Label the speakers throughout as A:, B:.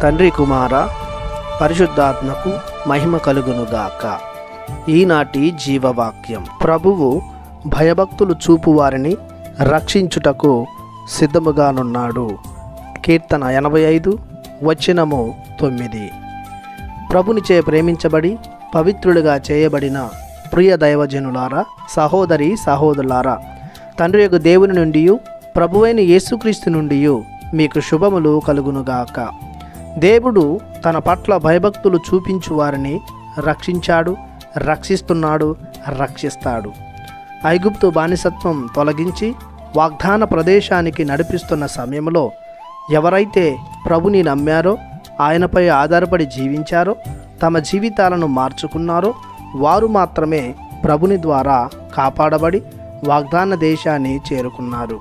A: తండ్రి కుమార పరిశుద్ధాత్మకు మహిమ కలుగునుగాక. ఈనాటి జీవవాక్యం. ప్రభువు భయభక్తులు చూపు వారిని రక్షించుటకు సిద్ధముగానున్నాడు. కీర్తన 85 వచనము 9. ప్రభునిచే ప్రేమించబడి పవిత్రులుగా చేయబడిన ప్రియ దైవజనులారా, సహోదరి సహోదరులారా, తండ్రి యొక్క దేవుని నుండి ప్రభువైన యేసుక్రీస్తు నుండి మీకు శుభములు కలుగునుగాక. దేవుడు తన పట్ల భయభక్తులు చూపించు వారిని రక్షించాడు, రక్షిస్తున్నాడు, రక్షిస్తాడు. ఐగుప్తు బానిసత్వం తొలగించి వాగ్దాన ప్రదేశానికి నడిపిస్తున్న సమయంలో ఎవరైతే ప్రభుని నమ్మారో, ఆయనపై ఆధారపడి జీవించారో, తమ జీవితాలను మార్చుకున్నారో వారు మాత్రమే ప్రభుని ద్వారా కాపాడబడి వాగ్దాన దేశాన్ని చేరుకున్నారు.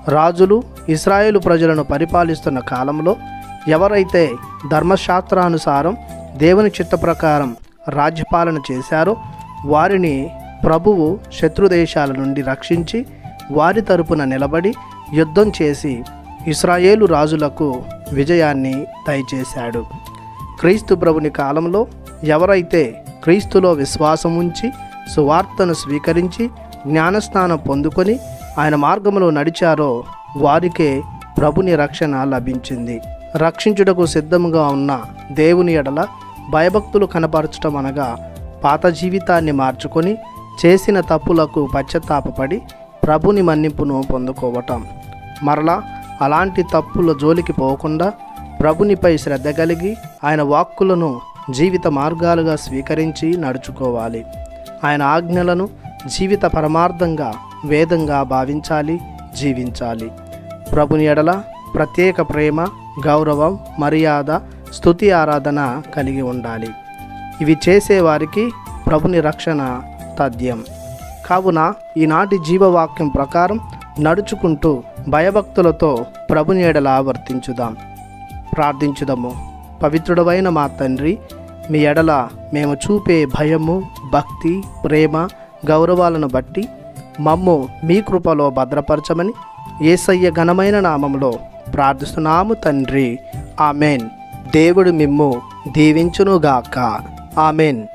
A: రాజులు ఇశ్రాయేలు ప్రజలను పరిపాలిస్తున్న కాలంలో ఎవరైతే ధర్మశాస్త్రానుసారం దేవుని చిత్త ప్రకారం రాజ్యపాలన చేశారో వారిని ప్రభువు శత్రుదేశాల నుండి రక్షించి వారి తరపున నిలబడి యుద్ధం చేసి ఇశ్రాయేలు రాజులకు విజయాన్ని దయచేశాడు. క్రీస్తు ప్రభుని కాలంలో ఎవరైతే క్రీస్తులో విశ్వాసం ఉంచి సువార్తను స్వీకరించి జ్ఞానస్నానం పొందుకొని ఆయన మార్గంలో నడిచారో వారికే ప్రభుని రక్షణ లభించింది. రక్షించుటకు సిద్ధముగా ఉన్న దేవుని ఎడల భయభక్తులు కనపరచటం అనగా పాత జీవితాన్ని మార్చుకొని చేసిన తప్పులకు పశ్చాత్తాపపడి ప్రభుని మన్నింపును పొందుకోవటం. మరలా అలాంటి తప్పుల జోలికి పోకుండా ప్రభునిపై శ్రద్ధ కలిగి ఆయన వాక్కులను జీవిత మార్గాలుగా స్వీకరించి నడుచుకోవాలి. ఆయన ఆజ్ఞలను జీవిత పరమార్థంగా వేదంగా భావించాలి, జీవించాలి. ప్రభుని ఎడల ప్రత్యేక ప్రేమ, గౌరవం, మర్యాద, స్తుతి, ఆరాధన కలిగి ఉండాలి. ఇవి చేసేవారికి ప్రభుని రక్షణ తథ్యం. కావున ఈనాటి జీవవాక్యం ప్రకారం నడుచుకుంటూ భయభక్తులతో ప్రభుని ఎడల వర్తించుదాం. ప్రార్థించుదాము. పవిత్రుడవైన మా తండ్రి, మీ ఎడల మేము చూపే భయము, భక్తి, ప్రేమ, గౌరవాలను బట్టి మమ్ము మీ కృపలో భద్రపరచమని యేసయ్య ఘనమైన నామములో ప్రార్థిస్తున్నాము తండ్రి. ఆమెన్. దేవుడు మిమ్ము దీవించునుగాక. ఆమెన్.